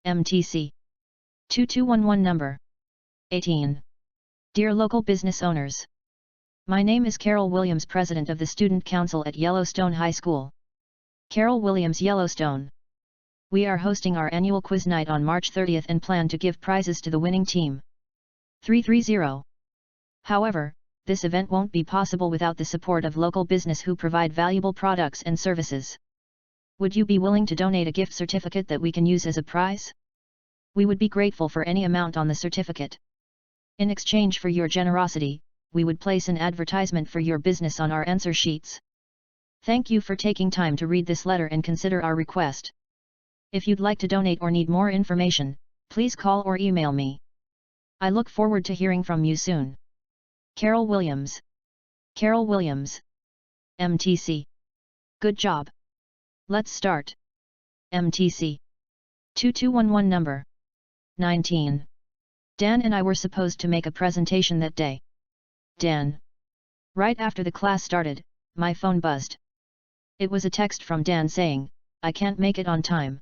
MTC 2211 number 18. Dear local business owners. My name is Carol Williams, President of the Student Council at Yellowstone High School. Carol Williams, Yellowstone. We are hosting our annual quiz night on March 30th and plan to give prizes to the winning team. 330. However, this event won't be possible without the support of local business who provide valuable products and services. Would you be willing to donate a gift certificate that we can use as a prize? We would be grateful for any amount on the certificate. In exchange for your generosity, we would place an advertisement for your business on our answer sheets. Thank you for taking time to read this letter and consider our request. If you'd like to donate or need more information, please call or email me. I look forward to hearing from you soon. Carol Williams. Carol Williams. MTC. Good job. Let's start. MTC 2211 number 19. Dan and I were supposed to make a presentation that day. Dan. Right after the class started, my phone buzzed. It was a text from Dan saying, "I can't make it on time.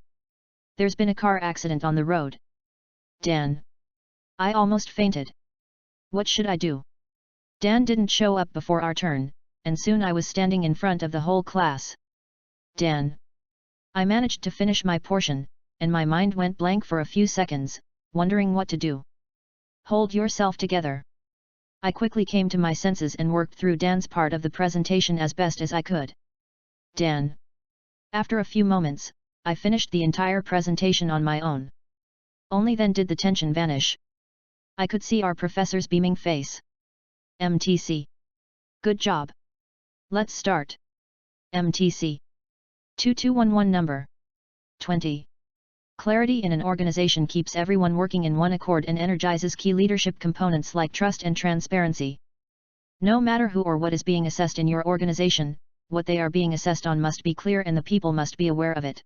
There's been a car accident on the road." Dan. I almost fainted. What should I do? Dan didn't show up before our turn, and soon I was standing in front of the whole class. Dan. I managed to finish my portion, and my mind went blank for a few seconds, wondering what to do. Hold yourself together. I quickly came to my senses and worked through Dan's part of the presentation as best as I could. Dan. After a few moments, I finished the entire presentation on my own. Only then did the tension vanish. I could see our professor's beaming face. MTC. Good job. Let's start. MTC 2211 number 20. Clarity in an organization keeps everyone working in one accord and energizes key leadership components like trust and transparency. No matter who or what is being assessed in your organization, what they are being assessed on must be clear and the people must be aware of it.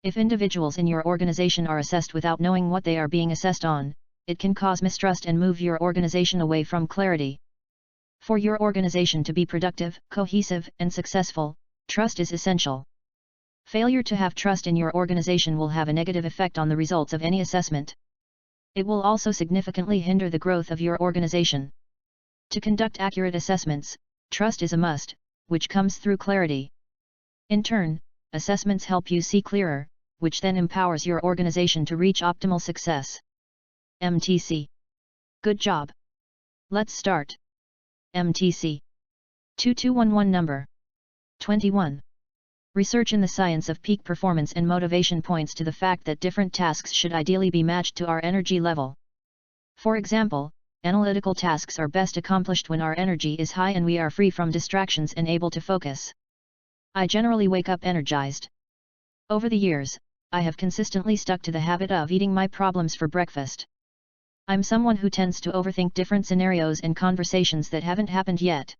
If individuals in your organization are assessed without knowing what they are being assessed on, it can cause mistrust and move your organization away from clarity. For your organization to be productive, cohesive, and successful, trust is essential. Failure to have trust in your organization will have a negative effect on the results of any assessment. It will also significantly hinder the growth of your organization. To conduct accurate assessments, trust is a must, which comes through clarity. In turn, assessments help you see clearer, which then empowers your organization to reach optimal success. MTC. Good job. Let's start. MTC 2211 number 21. Research in the science of peak performance and motivation points to the fact that different tasks should ideally be matched to our energy level. For example, analytical tasks are best accomplished when our energy is high and we are free from distractions and able to focus. I generally wake up energized. Over the years, I have consistently stuck to the habit of eating my problems for breakfast. I'm someone who tends to overthink different scenarios and conversations that haven't happened yet.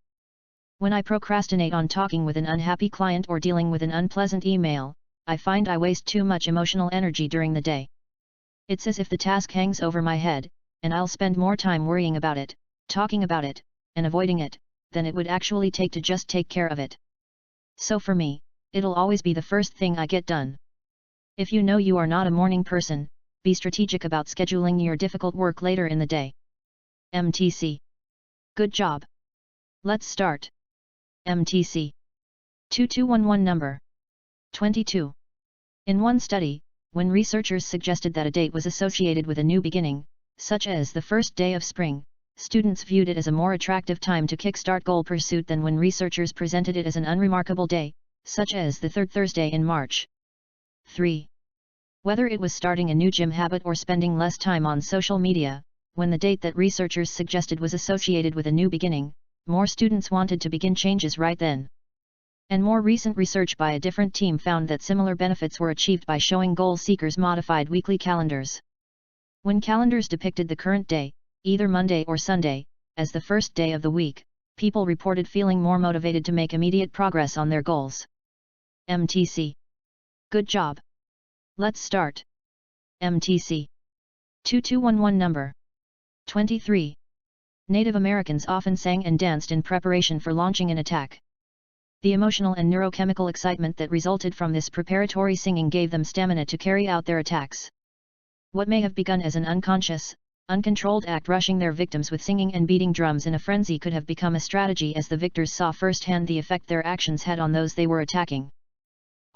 When I procrastinate on talking with an unhappy client or dealing with an unpleasant email, I find I waste too much emotional energy during the day. It's as if the task hangs over my head, and I'll spend more time worrying about it, talking about it, and avoiding it, than it would actually take to just take care of it. So for me, it'll always be the first thing I get done. If you know you are not a morning person, be strategic about scheduling your difficult work later in the day. MTC. Good job. Let's start. MTC 2211 number 22. In one study, when researchers suggested that a date was associated with a new beginning, such as the first day of spring, students viewed it as a more attractive time to kickstart goal pursuit than when researchers presented it as an unremarkable day, such as the third Thursday in March. 3. Whether it was starting a new gym habit or spending less time on social media, when the date that researchers suggested was associated with a new beginning, more students wanted to begin changes right then. And more recent research by a different team found that similar benefits were achieved by showing goal seekers modified weekly calendars. When calendars depicted the current day, either Monday or Sunday, as the first day of the week, people reported feeling more motivated to make immediate progress on their goals. MTC. Good job. Let's start. MTC 2211 number 23. Native Americans often sang and danced in preparation for launching an attack. The emotional and neurochemical excitement that resulted from this preparatory singing gave them stamina to carry out their attacks. What may have begun as an unconscious, uncontrolled act rushing their victims with singing and beating drums in a frenzy could have become a strategy as the victors saw firsthand the effect their actions had on those they were attacking.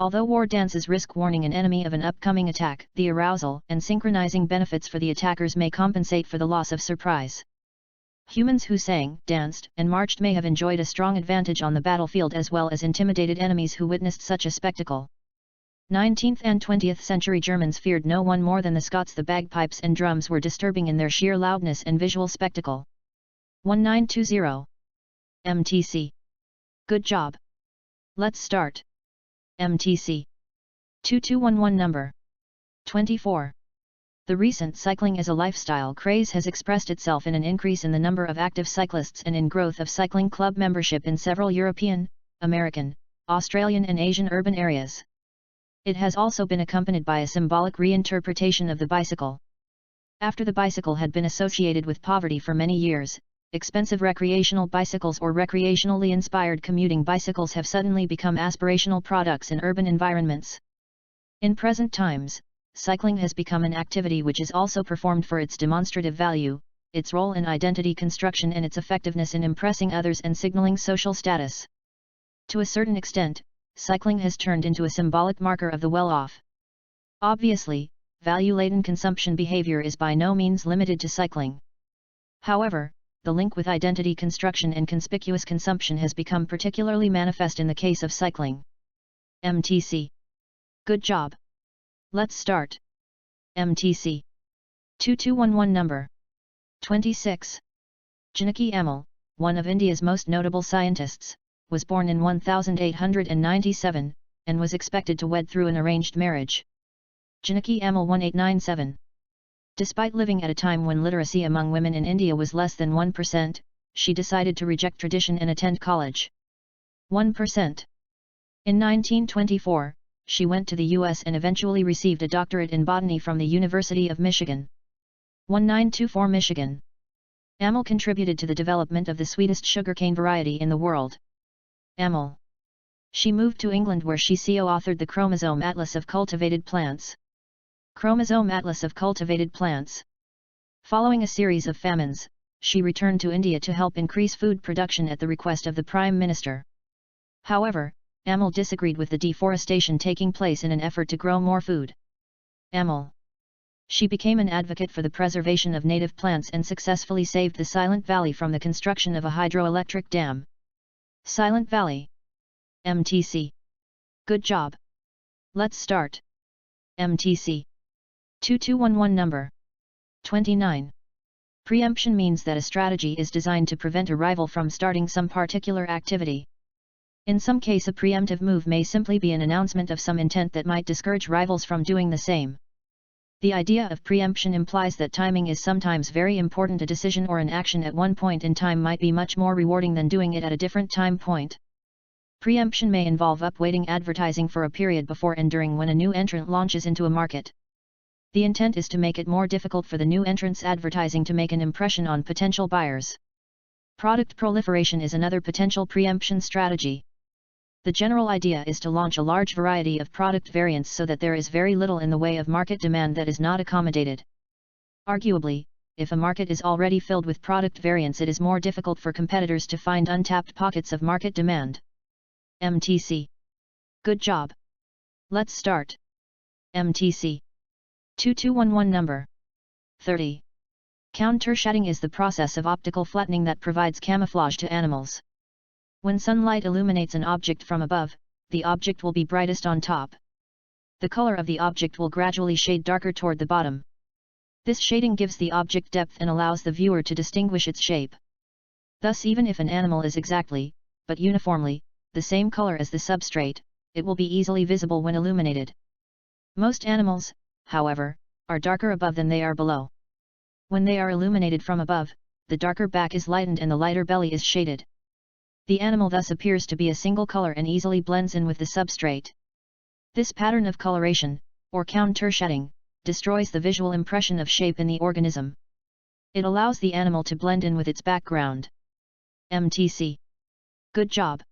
Although war dances risk warning an enemy of an upcoming attack, the arousal and synchronizing benefits for the attackers may compensate for the loss of surprise. Humans who sang, danced, and marched may have enjoyed a strong advantage on the battlefield as well as intimidated enemies who witnessed such a spectacle. 19th and 20th century Germans feared no one more than the Scots. The bagpipes and drums were disturbing in their sheer loudness and visual spectacle. 1920. MTC. Good job. Let's start. MTC. 2211 number 24. The recent cycling as a lifestyle craze has expressed itself in an increase in the number of active cyclists and in growth of cycling club membership in several European, American, Australian and Asian urban areas. It has also been accompanied by a symbolic reinterpretation of the bicycle. After the bicycle had been associated with poverty for many years, expensive recreational bicycles or recreationally inspired commuting bicycles have suddenly become aspirational products in urban environments. In present times, cycling has become an activity which is also performed for its demonstrative value, its role in identity construction and its effectiveness in impressing others and signaling social status. To a certain extent, cycling has turned into a symbolic marker of the well-off. Obviously, value-laden consumption behavior is by no means limited to cycling. However, the link with identity construction and conspicuous consumption has become particularly manifest in the case of cycling. MTC. Good job. Let's start. MTC. 2211 number 26. Janaki Ammal, one of India's most notable scientists, was born in 1897, and was expected to wed through an arranged marriage. Janaki Ammal 1897. Despite living at a time when literacy among women in India was less than 1%, she decided to reject tradition and attend college. 1%. In 1924, she went to the US and eventually received a doctorate in botany from the University of Michigan. 1924 Michigan. Ammal contributed to the development of the sweetest sugarcane variety in the world. Ammal. She moved to England where she co-authored the Chromosome Atlas of Cultivated Plants. Chromosome Atlas of Cultivated Plants. Following a series of famines, she returned to India to help increase food production at the request of the Prime Minister. However, Ammal disagreed with the deforestation taking place in an effort to grow more food. Ammal. She became an advocate for the preservation of native plants and successfully saved the Silent Valley from the construction of a hydroelectric dam. Silent Valley. MTC. Good job. Let's start. MTC. 2211 number 29. Preemption means that a strategy is designed to prevent a rival from starting some particular activity. In some case, a preemptive move may simply be an announcement of some intent that might discourage rivals from doing the same. The idea of preemption implies that timing is sometimes very important. A decision or an action at one point in time might be much more rewarding than doing it at a different time point. Preemption may involve upweighting advertising for a period before and during when a new entrant launches into a market. The intent is to make it more difficult for the new entrant's advertising to make an impression on potential buyers. Product proliferation is another potential preemption strategy. The general idea is to launch a large variety of product variants so that there is very little in the way of market demand that is not accommodated. Arguably, if a market is already filled with product variants, it is more difficult for competitors to find untapped pockets of market demand. MTC. Good job. Let's start. MTC. 2211 number 30. Countershading is the process of optical flattening that provides camouflage to animals. When sunlight illuminates an object from above, the object will be brightest on top. The color of the object will gradually shade darker toward the bottom. This shading gives the object depth and allows the viewer to distinguish its shape. Thus, even if an animal is exactly, but uniformly, the same color as the substrate, it will be easily visible when illuminated. Most animals, however, are darker above than they are below. When they are illuminated from above, the darker back is lightened and the lighter belly is shaded. The animal thus appears to be a single color and easily blends in with the substrate. This pattern of coloration, or countershading, destroys the visual impression of shape in the organism. It allows the animal to blend in with its background. MTC. Good job.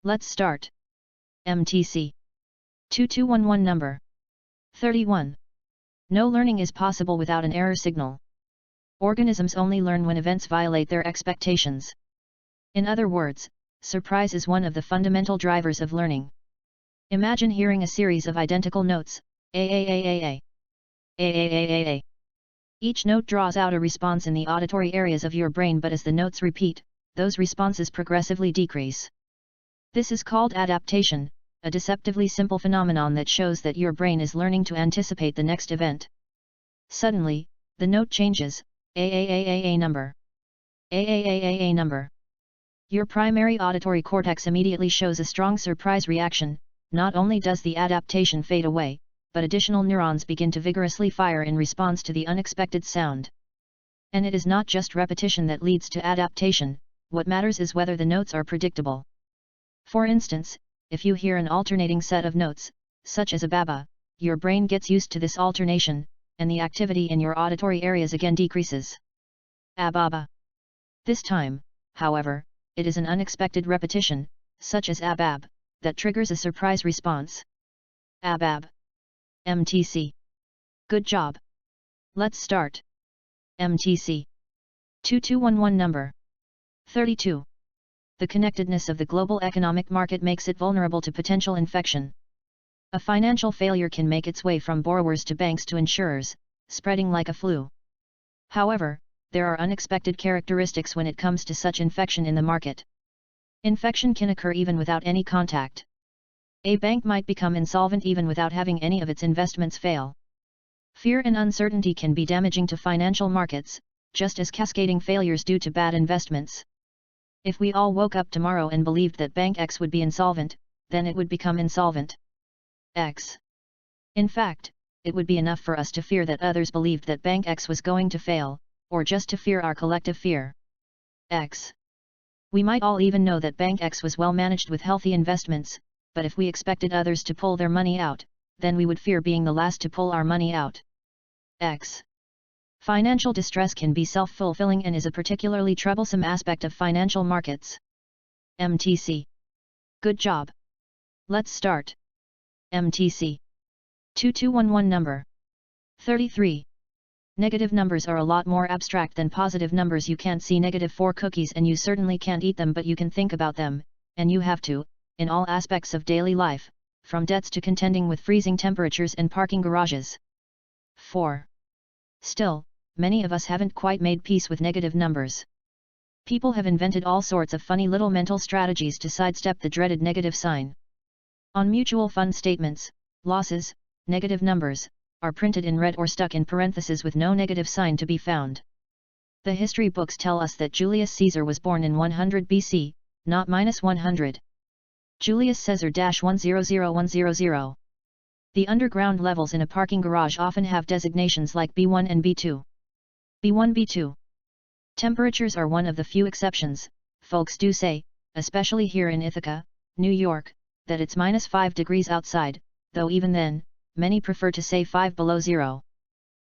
Let's start. MTC. 2211 number 31. No learning is possible without an error signal. Organisms only learn when events violate their expectations. In other words, surprise is one of the fundamental drivers of learning. Imagine hearing a series of identical notes, a. Each note draws out a response in the auditory areas of your brain, but as the notes repeat, those responses progressively decrease. This is called adaptation, a deceptively simple phenomenon that shows that your brain is learning to anticipate the next event. Suddenly, the note changes, a number. A number. Your primary auditory cortex immediately shows a strong surprise reaction. Not only does the adaptation fade away, but additional neurons begin to vigorously fire in response to the unexpected sound. And it is not just repetition that leads to adaptation, what matters is whether the notes are predictable. For instance, if you hear an alternating set of notes, such as a baba, your brain gets used to this alternation, and the activity in your auditory areas again decreases. Ababa. This time, however, it is an unexpected repetition, such as abab, that triggers a surprise response. Abab. MTC. Good job. Let's start. MTC. 2211 number. 32. The connectedness of the global economic market makes it vulnerable to potential infection. A financial failure can make its way from borrowers to banks to insurers, spreading like a flu. However, there are unexpected characteristics when it comes to such infection in the market. Infection can occur even without any contact. A bank might become insolvent even without having any of its investments fail. Fear and uncertainty can be damaging to financial markets, just as cascading failures due to bad investments. If we all woke up tomorrow and believed that Bank X would be insolvent, then it would become insolvent. X. In fact, it would be enough for us to fear that others believed that Bank X was going to fail, or just to fear our collective fear. X. We might all even know that Bank X was well managed with healthy investments, but if we expected others to pull their money out, then we would fear being the last to pull our money out. X. Financial distress can be self-fulfilling and is a particularly troublesome aspect of financial markets. MTC. Good job. Let's start. MTC. 2211 number. 33. Negative numbers are a lot more abstract than positive numbers. You can't see -4 cookies and you certainly can't eat them, but you can think about them, and you have to, in all aspects of daily life, from debts to contending with freezing temperatures and parking garages. 4. Still, many of us haven't quite made peace with negative numbers. People have invented all sorts of funny little mental strategies to sidestep the dreaded negative sign. On mutual fund statements, losses, negative numbers, are printed in red or stuck in parentheses with no negative sign to be found. The history books tell us that Julius Caesar was born in 100 BC, not -100. Julius Caesar -100100. The underground levels in a parking garage often have designations like B1 and B2. B1 B2. Temperatures are one of the few exceptions. Folks do say, especially here in Ithaca, New York, that it's -5 degrees outside, though even then, many prefer to say 5 below zero.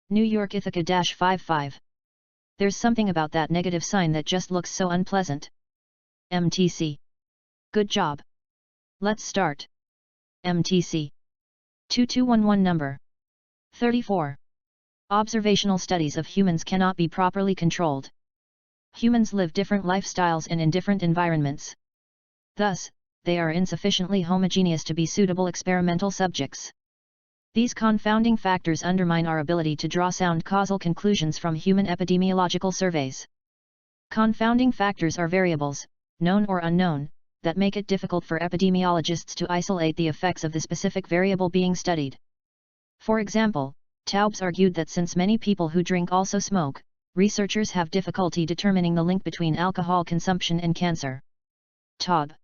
New York Ithaca -55. There's something about that negative sign that just looks so unpleasant. MTC. Good job. Let's start. MTC. 2211 number. 34. Observational studies of humans cannot be properly controlled. Humans live different lifestyles and in different environments. Thus, they are insufficiently homogeneous to be suitable experimental subjects. These confounding factors undermine our ability to draw sound causal conclusions from human epidemiological surveys. Confounding factors are variables, known or unknown, that make it difficult for epidemiologists to isolate the effects of the specific variable being studied. For example, Taubes argued that since many people who drink also smoke, researchers have difficulty determining the link between alcohol consumption and cancer. Taube.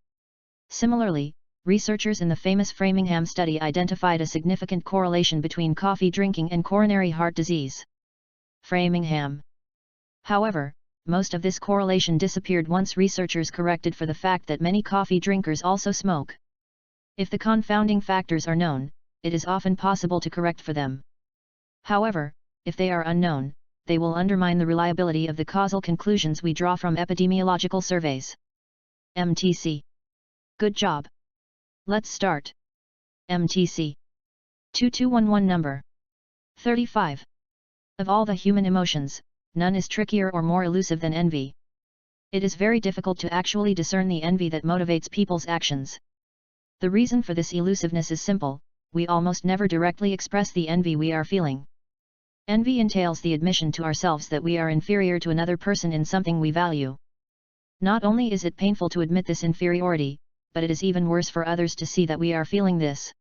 Similarly, researchers in the famous Framingham study identified a significant correlation between coffee drinking and coronary heart disease. Framingham. However, most of this correlation disappeared once researchers corrected for the fact that many coffee drinkers also smoke. If the confounding factors are known, it is often possible to correct for them. However, if they are unknown, they will undermine the reliability of the causal conclusions we draw from epidemiological surveys. MTC. Good job. Let's start. MTC. 2211 number. 35. Of all the human emotions, none is trickier or more elusive than envy. It is very difficult to actually discern the envy that motivates people's actions. The reason for this elusiveness is simple: we almost never directly express the envy we are feeling. Envy entails the admission to ourselves that we are inferior to another person in something we value. Not only is it painful to admit this inferiority, but it is even worse for others to see that we are feeling this.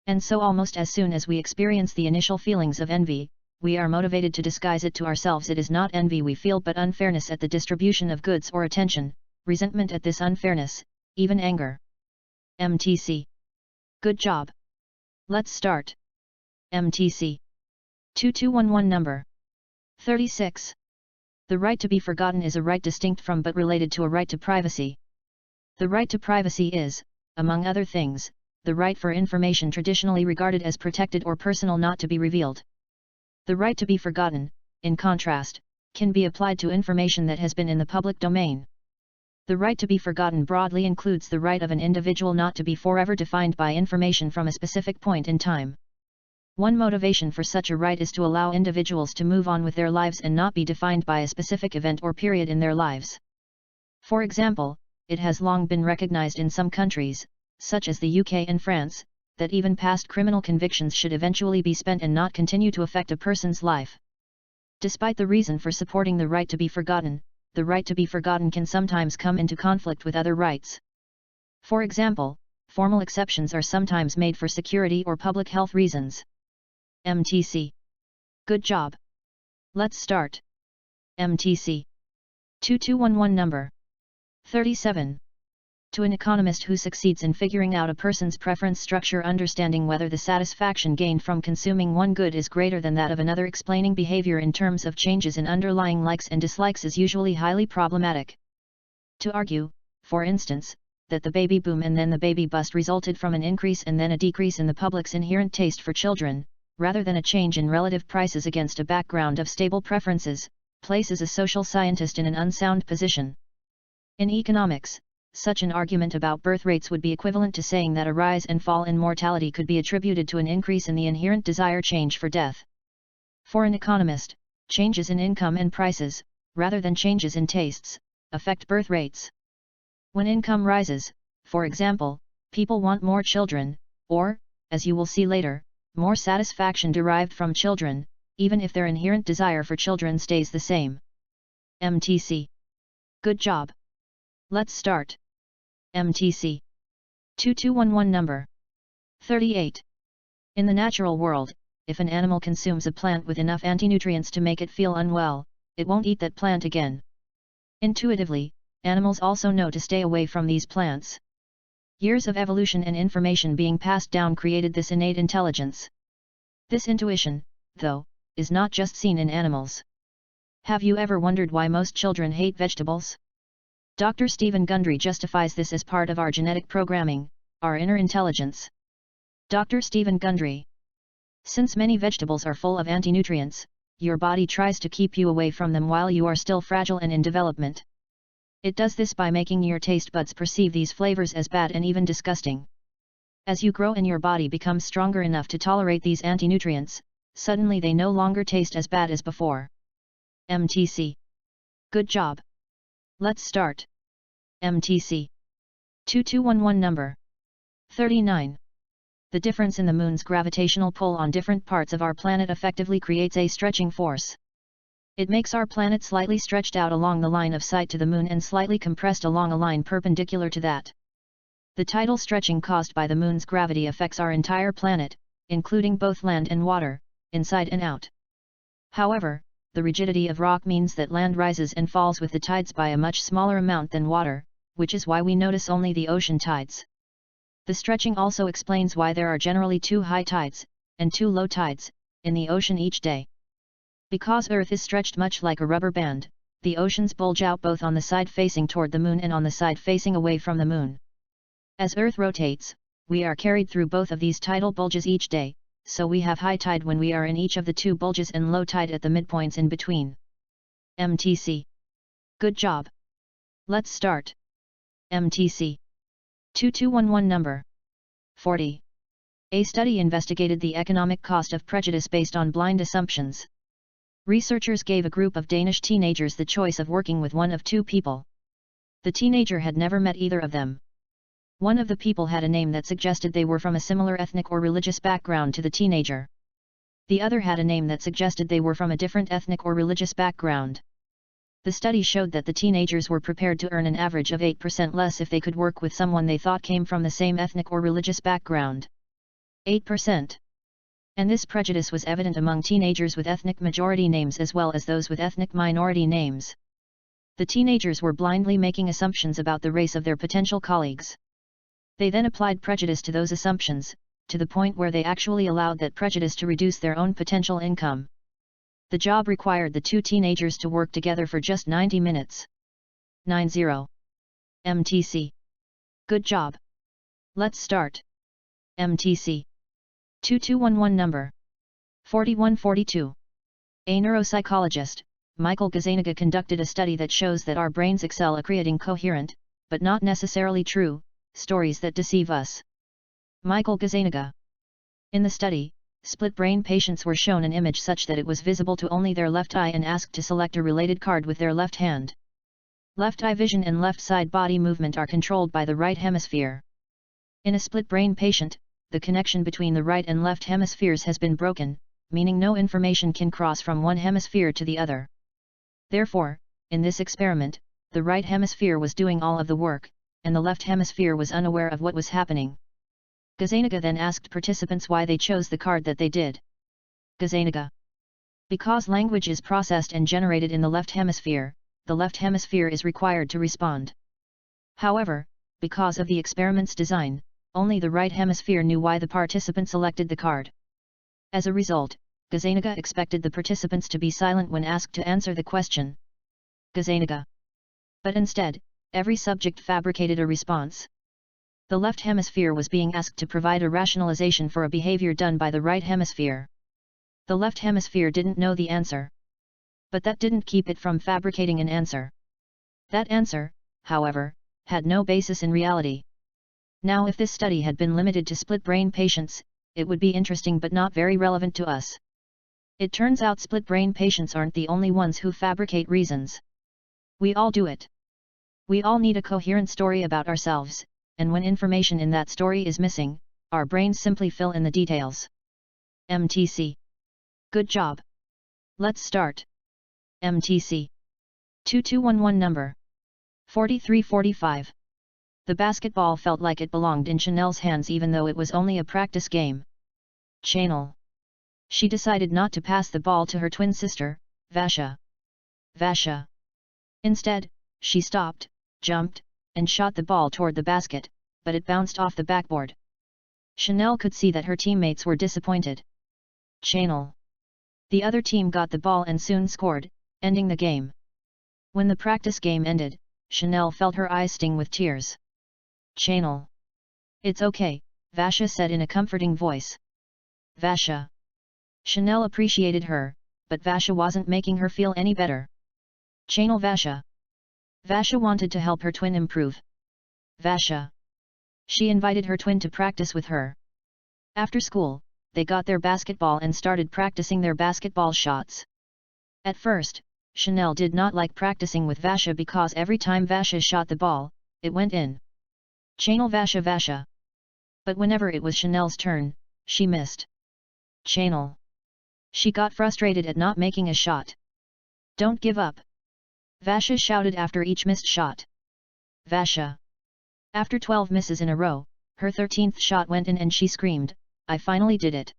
And so almost as soon as we experience the initial feelings of envy, we are motivated to disguise it to ourselves. It is not envy we feel but unfairness at the distribution of goods or attention, resentment at this unfairness, even anger. MTC. Good job. Let's start. MTC. 2211 number 36. The right to be forgotten is a right distinct from but related to a right to privacy. The right to privacy is, among other things, the right for information traditionally regarded as protected or personal not to be revealed. The right to be forgotten, in contrast, can be applied to information that has been in the public domain. The right to be forgotten broadly includes the right of an individual not to be forever defined by information from a specific point in time. One motivation for such a right is to allow individuals to move on with their lives and not be defined by a specific event or period in their lives. For example, it has long been recognized in some countries, such as the UK and France, that even past criminal convictions should eventually be spent and not continue to affect a person's life. Despite the reason for supporting the right to be forgotten, the right to be forgotten can sometimes come into conflict with other rights. For example, formal exceptions are sometimes made for security or public health reasons. MTC. Good job. Let's start. MTC. 2211 number 37. To an economist who succeeds in figuring out a person's preference structure, understanding whether the satisfaction gained from consuming one good is greater than that of another, explaining behavior in terms of changes in underlying likes and dislikes is usually highly problematic. To argue, for instance, that the baby boom and then the baby bust resulted from an increase and then a decrease in the public's inherent taste for children, rather than a change in relative prices against a background of stable preferences, places a social scientist in an unsound position. In economics, such an argument about birth rates would be equivalent to saying that a rise and fall in mortality could be attributed to an increase in the inherent desire change for death. For an economist, changes in income and prices, rather than changes in tastes, affect birth rates. When income rises, for example, people want more children, or, as you will see later, more satisfaction derived from children, even if their inherent desire for children stays the same. MTC. Good job. Let's start. MTC. 2211 number 38. In the natural world, if an animal consumes a plant with enough antinutrients to make it feel unwell, it won't eat that plant again. Intuitively, animals also know to stay away from these plants. Years of evolution and information being passed down created this innate intelligence. This intuition, though, is not just seen in animals. Have you ever wondered why most children hate vegetables? Dr. Stephen Gundry justifies this as part of our genetic programming, our inner intelligence. Dr. Stephen Gundry. Since many vegetables are full of antinutrients, your body tries to keep you away from them while you are still fragile and in development. It does this by making your taste buds perceive these flavors as bad and even disgusting. As you grow and your body becomes stronger enough to tolerate these antinutrients, suddenly they no longer taste as bad as before. MTC. Good job. Let's start. MTC. 2211 number 39. The difference in the moon's gravitational pull on different parts of our planet effectively creates a stretching force. It makes our planet slightly stretched out along the line of sight to the moon and slightly compressed along a line perpendicular to that. The tidal stretching caused by the moon's gravity affects our entire planet, including both land and water, inside and out. However, the rigidity of rock means that land rises and falls with the tides by a much smaller amount than water, which is why we notice only the ocean tides. The stretching also explains why there are generally 2 high tides, and 2 low tides, in the ocean each day. Because Earth is stretched much like a rubber band, the oceans bulge out both on the side facing toward the moon and on the side facing away from the moon. As Earth rotates, we are carried through both of these tidal bulges each day, so we have high tide when we are in each of the 2 bulges and low tide at the midpoints in between. MTC. Good job. Let's start. MTC. 2211 number 40. A study investigated the economic cost of prejudice based on blind assumptions. Researchers gave a group of Danish teenagers the choice of working with one of two people. The teenager had never met either of them. One of the people had a name that suggested they were from a similar ethnic or religious background to the teenager. The other had a name that suggested they were from a different ethnic or religious background. The study showed that the teenagers were prepared to earn an average of 8% less if they could work with someone they thought came from the same ethnic or religious background. 8%. And this prejudice was evident among teenagers with ethnic majority names as well as those with ethnic minority names. The teenagers were blindly making assumptions about the race of their potential colleagues. They then applied prejudice to those assumptions, to the point where they actually allowed that prejudice to reduce their own potential income. The job required the two teenagers to work together for just 90 minutes. 90 MTC. Good job. Let's start. MTC. 2211 number 4142. A neuropsychologist, Michael Gazzaniga, conducted a study that shows that our brains excel at creating coherent, but not necessarily true, stories that deceive us. Michael Gazzaniga. In the study, split-brain patients were shown an image such that it was visible to only their left eye and asked to select a related card with their left hand. Left eye vision and left side body movement are controlled by the right hemisphere. In a split-brain patient, the connection between the right and left hemispheres has been broken, meaning no information can cross from one hemisphere to the other. Therefore, in this experiment, the right hemisphere was doing all of the work, and the left hemisphere was unaware of what was happening. Gazzaniga then asked participants why they chose the card that they did. Gazzaniga. Because language is processed and generated in the left hemisphere, the left hemisphere is required to respond. However, because of the experiment's design, only the right hemisphere knew why the participant selected the card. As a result, Gazzaniga expected the participants to be silent when asked to answer the question. Gazzaniga. But instead, every subject fabricated a response. The left hemisphere was being asked to provide a rationalization for a behavior done by the right hemisphere. The left hemisphere didn't know the answer. But that didn't keep it from fabricating an answer. That answer, however, had no basis in reality. Now, if this study had been limited to split-brain patients, it would be interesting but not very relevant to us. It turns out split-brain patients aren't the only ones who fabricate reasons. We all do it. We all need a coherent story about ourselves, and when information in that story is missing, our brains simply fill in the details. MTC. Good job. Let's start. MTC. 2211 number 4345. The basketball felt like it belonged in Chanel's hands even though it was only a practice game. Chanel. She decided not to pass the ball to her twin sister, Vasha. Vasha. Instead, she stopped, jumped, and shot the ball toward the basket, but it bounced off the backboard. Chanel could see that her teammates were disappointed. Chanel. The other team got the ball and soon scored, ending the game. When the practice game ended, Chanel felt her eyes sting with tears. Chanel. It's okay, Vasha said in a comforting voice. Vasha. Chanel appreciated her, but Vasha wasn't making her feel any better. Chanel. Vasha. Vasha wanted to help her twin improve. Vasha. She invited her twin to practice with her. After school, they got their basketball and started practicing their basketball shots. At first, Chanel did not like practicing with Vasha because every time Vasha shot the ball, it went in. Chanel. Vasha. Vasha. But whenever it was Chanel's turn, she missed. Chanel. She got frustrated at not making a shot. Don't give up. Vasha shouted after each missed shot. Vasha. After 12 misses in a row, her 13th shot went in and she screamed, I finally did it.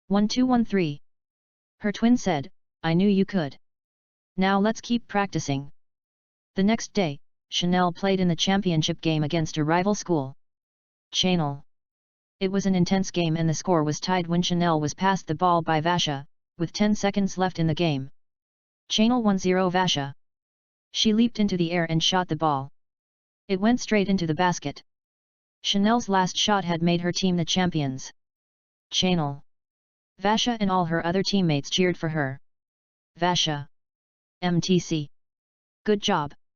1213. Her twin said, I knew you could. Now let's keep practicing. The next day, Chanel played in the championship game against a rival school. Chanel. It was an intense game and the score was tied when Chanel was passed the ball by Vasha, with 10 seconds left in the game. Chanel 1-0 Vasha. She leaped into the air and shot the ball. It went straight into the basket. Chanel's last shot had made her team the champions. Chanel. Vasha and all her other teammates cheered for her. Vasha. MTC. Good job.